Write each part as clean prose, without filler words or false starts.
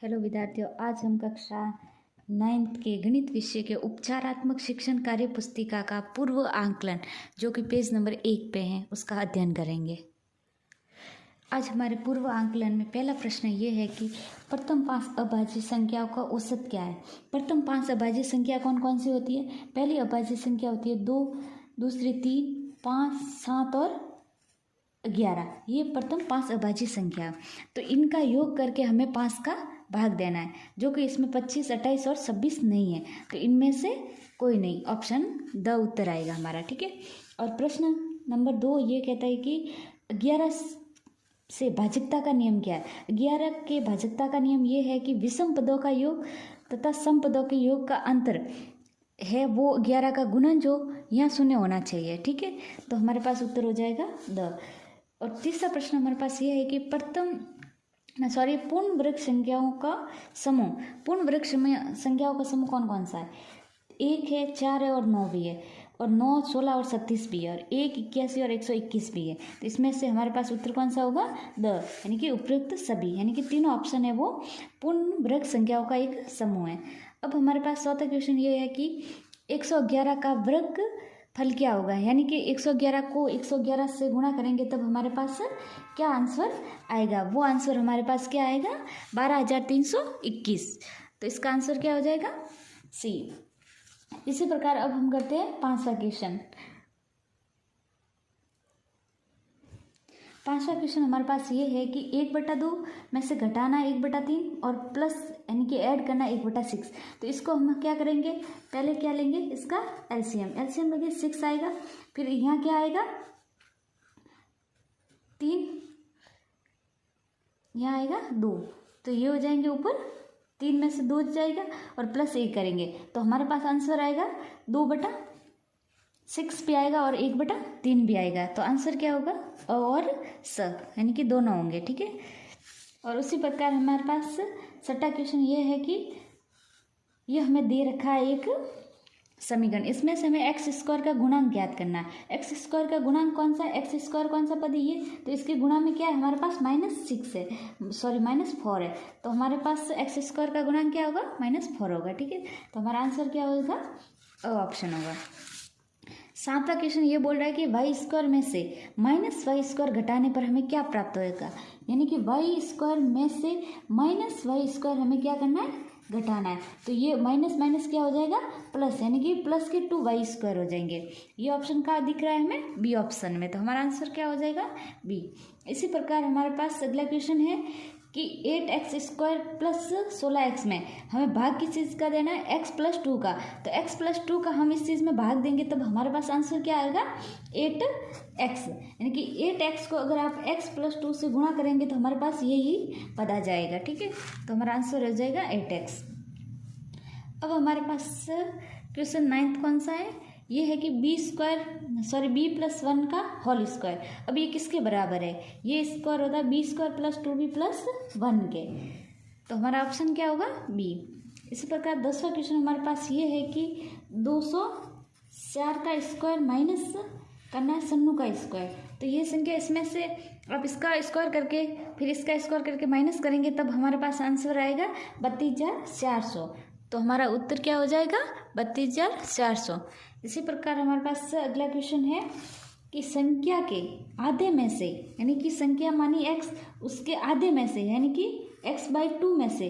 Hello विद्यार्थियों, आज हम कक्षा 9th के गणित विषय के उपचारात्मक शिक्षण कार्य पुस्तिका का पूर्व आंकलन जो कि पेज नंबर 1 पे है उसका अध्ययन करेंगे। आज हमारे पूर्व आंकलन में पहला प्रश्न ये है कि प्रथम 5 अभाज्य संख्याओं का औसत क्या है। प्रथम 5 अभाज्य संख्या कौन कौन सी होती है? पहली अभाज्य संख्या होती है 2, दूसरी 3, 5, 7 और 11। ये प्रथम 5 अभाज्य संख्या। तो इनका योग करके हमें 5 का भाग देना है, जो कि इसमें 25, 28 और 26 नहीं है। तो इनमें से कोई नहीं, ऑप्शन द उत्तर आएगा हमारा। ठीक है। और प्रश्न नंबर 2 ये कहता है कि 11 से भाजकता का नियम क्या है। 11 के भाजकता का नियम ये है कि विषम पदों का योग तथा सम पदों के योग का अंतर है वो 11 का गुणन जो यहाँ शून्य होना चाहिए। ठीक है। तो हमारे पास उत्तर हो जाएगा द। और तीसरा प्रश्न हमारे पास ये है कि पूर्ण वर्ग संख्याओं का समूह। पूर्ण वर्ग संख्याओं का समूह कौन कौन सा है? 1 है, 4 है और 9 भी है, और 9, 16 और 36 भी है, और 1, 81 और 121 भी है। तो इसमें से हमारे पास उत्तर कौन सा होगा? द, यानी कि उपयुक्त सभी, यानी कि तीनों ऑप्शन है वो पूर्ण वर्ग संख्याओं का एक समूह है। अब हमारे पास चौथा क्वेश्चन ये है कि 111 का वर्ग फल क्या होगा, यानी कि 111 को 111 से गुणा करेंगे तब हमारे पास क्या आंसर आएगा। वो आंसर हमारे पास क्या आएगा? 12,321। तो इसका आंसर क्या हो जाएगा? सी। इसी प्रकार अब हम करते हैं 5वां क्वेश्चन। 5वां क्वेश्चन हमारे पास ये है कि 1/2 में से घटाना 1/3 और प्लस यानी कि ऐड करना 1/6। तो इसको हम क्या करेंगे? पहले क्या लेंगे? इसका एलसीएम। एलसीएम लगे 6 आएगा, फिर यहाँ क्या आएगा? 3, यहाँ आएगा 2। तो ये हो जाएंगे ऊपर, 3 में से 2 जाएगा और प्लस 1 करेंगे तो हमारे पास आंसर आएगा 2/6 भी आएगा और 1/3 भी आएगा। तो आंसर क्या होगा? और स, यानी कि दोनों होंगे। ठीक है। और उसी प्रकार हमारे पास 6वां क्वेश्चन ये है कि ये हमें दे रखा है एक समीकरण। इसमें से हमें x² का गुणांक ज्ञात करना है। x² का गुणांक कौन सा है? x² कौन सा पद है ये? तो इसके गुणा में क्या है हमारे पास? -6 है, -4 है। तो हमारे पास x² का गुणांक क्या होगा? -4 होगा। ठीक है। तो हमारा आंसर क्या होगा? ऑप्शन होगा। 7वां क्वेश्चन ये बोल रहा है कि y² में से -y² घटाने पर हमें क्या प्राप्त होगा, यानी कि y² में से -y² हमें क्या करना है? घटाना है। तो ये माइनस माइनस क्या हो जाएगा? प्लस, यानी कि प्लस के 2y² हो जाएंगे। ये ऑप्शन कहाँ दिख रहा है हमें? बी ऑप्शन में। तो हमारा आंसर क्या हो जाएगा? बी। इसी प्रकार हमारे पास अगला क्वेश्चन है कि 8x² प्लस 16x में हमें भाग किस चीज़ का देना है? x + 2 का। तो x + 2 का हम इस चीज़ में भाग देंगे तब हमारे पास आंसर क्या आएगा? 8x, यानी कि 8x को अगर आप x + 2 से गुणा करेंगे तो हमारे पास यही पद आ जाएगा। ठीक है। तो हमारा आंसर हो जाएगा 8x। अब हमारे पास क्वेश्चन 9th कौन सा है? ये है कि b + 1 का होल स्क्वायर। अब ये किसके बराबर है? ये स्क्वायर होता है b² + 2b + 1 के। तो हमारा ऑप्शन क्या होगा? बी। इसी प्रकार 10वां क्वेश्चन हमारे पास ये है कि 204 का स्क्वायर माइनस करना है 96 का स्क्वायर। तो ये संख्या, इसमें से आप इसका स्क्वायर करके फिर इसका स्क्वायर करके माइनस करेंगे तब हमारे पास आंसर आएगा 32,400। तो हमारा उत्तर क्या हो जाएगा? 32,400। इसी प्रकार हमारे पास अगला क्वेश्चन है कि संख्या के आधे में से, यानी कि संख्या मानी x, उसके आधे में से, यानी कि x/2 में से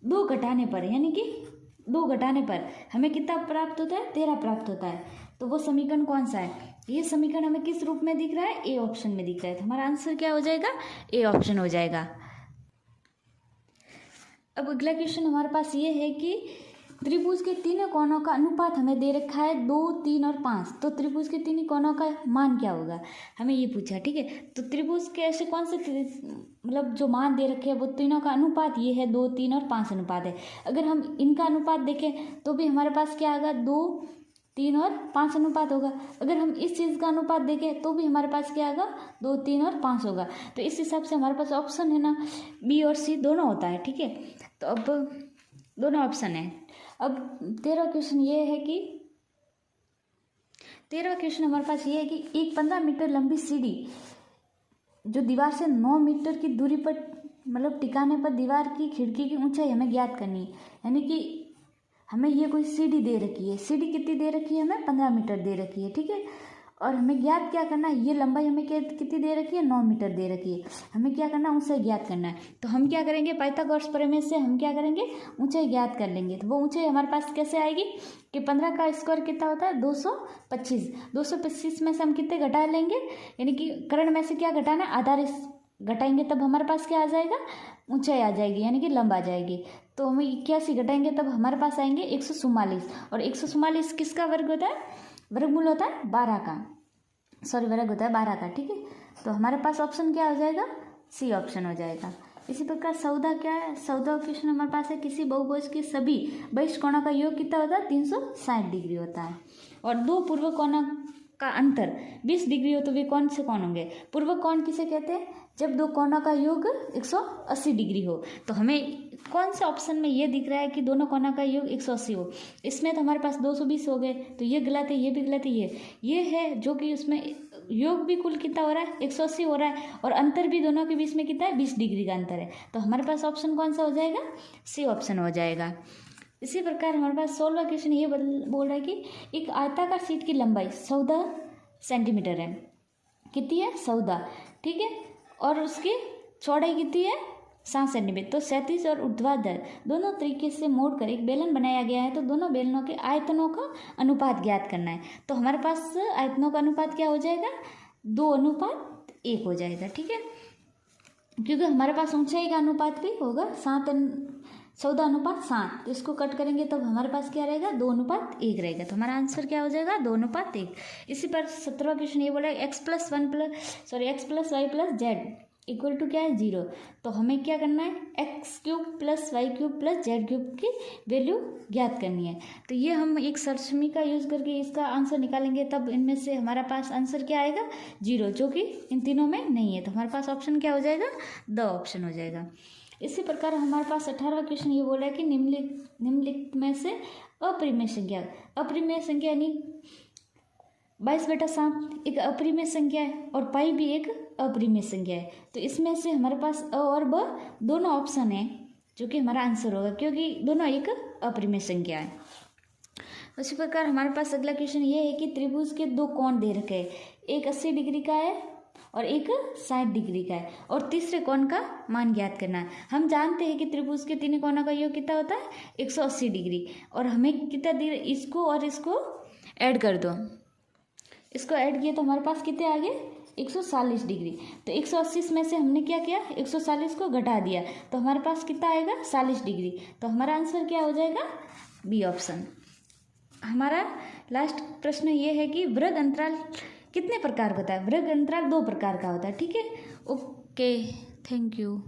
2 घटाने पर, यानी कि 2 घटाने पर हमें कितना प्राप्त होता है? 13 प्राप्त होता है। तो वो समीकरण कौन सा है? ये समीकरण हमें किस रूप में दिख रहा है? ए ऑप्शन में दिख रहा है। तो हमारा आंसर क्या हो जाएगा? ए ऑप्शन हो जाएगा। अब अगला क्वेश्चन हमारे पास ये है कि त्रिभुज के तीनों कोणों का अनुपात हमें दे रखा है 2, 3 और 5। तो त्रिभुज के तीनों कोणों का मान क्या होगा, हमें ये पूछा। ठीक है। तो त्रिभुज के ऐसे कौन से मतलब जो मान दे रखे हैं वो तीनों का अनुपात ये है 2, 3 और 5 अनुपात है। अगर हम इनका अनुपात देखें तो भी हमारे पास क्या आएगा? 2, 3 और 5 अनुपात होगा। अगर हम इस चीज़ का अनुपात देखें तो भी हमारे पास क्या आएगा? 2, 3 और 5 होगा। तो इस हिसाब से हमारे पास ऑप्शन है ना, बी और सी दोनों होता है। ठीक है। तो अब दोनों ऑप्शन है। अब 13वां क्वेश्चन ये है कि 13वां क्वेश्चन हमारे पास ये है कि एक 15 मीटर लंबी सीढ़ी जो दीवार से 9 मीटर की दूरी पर मतलब टिकाने पर दीवार की खिड़की की ऊंचाई हमें ज्ञात करनी है। यानी कि हमें ये कोई सीढ़ी दे रखी है, सीढ़ी कितनी दे रखी है, हमें 15 मीटर दे रखी है, ठीक है। और हमें ज्ञात क्या करना है, ये लंबाई हमें कितनी दे रखी है, 9 मीटर दे रखी है। हमें क्या करना है, ऊंचाई ज्ञात करना है। तो हम क्या करेंगे, पाइथागोरस प्रमेय से हम क्या करेंगे, ऊंचाई ज्ञात कर लेंगे। तो वो ऊंचाई हमारे पास कैसे आएगी कि 15 का स्क्वायर कितना होता है, 225। 225 में से हम कितने घटा लेंगे, यानी कि कर्ण में से क्या घटाना, आधार घटाएंगे तब हमारे पास क्या आ जाएगा, ऊंचाई आ जाएगी, यानी कि लंब आ जाएगी। तो हम 81 घटाएंगे तब हमारे पास आएंगे 144। और 144 किसका वर्ग होता है, वर्गमूल होता है 12 का, सॉरी वर्ग होता है 12 का, ठीक है। तो हमारे पास ऑप्शन क्या हो जाएगा, सी ऑप्शन हो जाएगा। इसी प्रकार सौदा क्या है, सौदा क्वेश्चन हमारे पास है, किसी बहुभुज के सभी बहिष्ठ कोणों का योग कितना होता है, 360 डिग्री होता है। और दो पूर्व कोणों का अंतर 20 डिग्री हो तो वे कौन से कोण होंगे, पूर्व कोण किसे कहते हैं, जब दो कोणों का योग 180 डिग्री हो। तो हमें कौन से ऑप्शन में ये दिख रहा है कि दोनों कोणों का योग 180 हो, इसमें तो हमारे पास 220 हो गए, तो ये गलत है, ये भी गलत है, ये है जो कि उसमें योग भी कुल कितना हो रहा है, 180 हो रहा है, और अंतर भी दोनों के बीच में कितना है, 20 डिग्री का अंतर है। तो हमारे पास ऑप्शन कौन सा हो जाएगा, सी ऑप्शन हो जाएगा। इसी प्रकार हमारे पास 16वां क्वेश्चन ये बोल रहा है कि एक आयताकार शीट की लंबाई 14 सेंटीमीटर है, कितनी है, 14, ठीक है। और उसकी चौड़ाई कितनी है, 7 सेंटीमीटर। तो 37 और ऊर्ध्वाधर दोनों तरीके से मोड़कर एक बेलन बनाया गया है। तो दोनों बेलनों के आयतनों का अनुपात ज्ञात करना है। तो हमारे पास आयतनों का अनुपात क्या हो जाएगा, 2:1 हो जाएगा, ठीक है। क्योंकि हमारे पास ऊंचाई का अनुपात भी होगा 14:7, तो इसको कट करेंगे तब हमारे पास क्या रहेगा, 2:1 रहेगा। तो हमारा आंसर क्या हो जाएगा, 2:1। इसी पर 17वां क्वेश्चन ये बोला x + y + z equal to क्या है, 0। तो हमें क्या करना है, x³ + y³ + z³ की वैल्यू ज्ञात करनी है। तो ये हम एक सरसमी का यूज़ करके इसका आंसर निकालेंगे, तब इनमें से हमारा पास आंसर क्या आएगा, 0, जो कि इन तीनों में नहीं है। तो हमारे पास ऑप्शन क्या हो जाएगा, द ऑप्शन हो जाएगा। इसी प्रकार हमारे पास 18वां क्वेश्चन ये बोला है कि निम्नलिखित में से अपरिमेय संख्या यानी 22/7 एक अपरिमेय संख्या है, और पाई भी एक अपरिमेय संख्या है। तो इसमें से हमारे पास अ और ब दोनों ऑप्शन है, जो कि हमारा आंसर होगा, क्योंकि दोनों एक अपरिमेय संख्या है। उसी प्रकार हमारे पास अगला क्वेश्चन ये है कि त्रिभुज के दो कोण दे रखे हैं, एक 80 डिग्री का है और एक 60 डिग्री का है, और तीसरे कोण का मान ज्ञात करना है। हम जानते हैं कि त्रिभुज के तीनों कोणों का योग कितना होता है, 180 डिग्री, और हमें कितना दे, इसको और इसको ऐड कर दो, इसको ऐड किया तो हमारे पास कितने आ गए, 140 डिग्री। तो 180 में से हमने क्या किया, 140 को घटा दिया, तो हमारे पास कितना आएगा, 40 डिग्री। तो हमारा आंसर क्या हो जाएगा, बी ऑप्शन। हमारा लास्ट प्रश्न ये है कि वृत्त अंतराल कितने प्रकार का होता है, वृत्त अंतराल 2 प्रकार का होता है, ठीक है। Okay, thank you.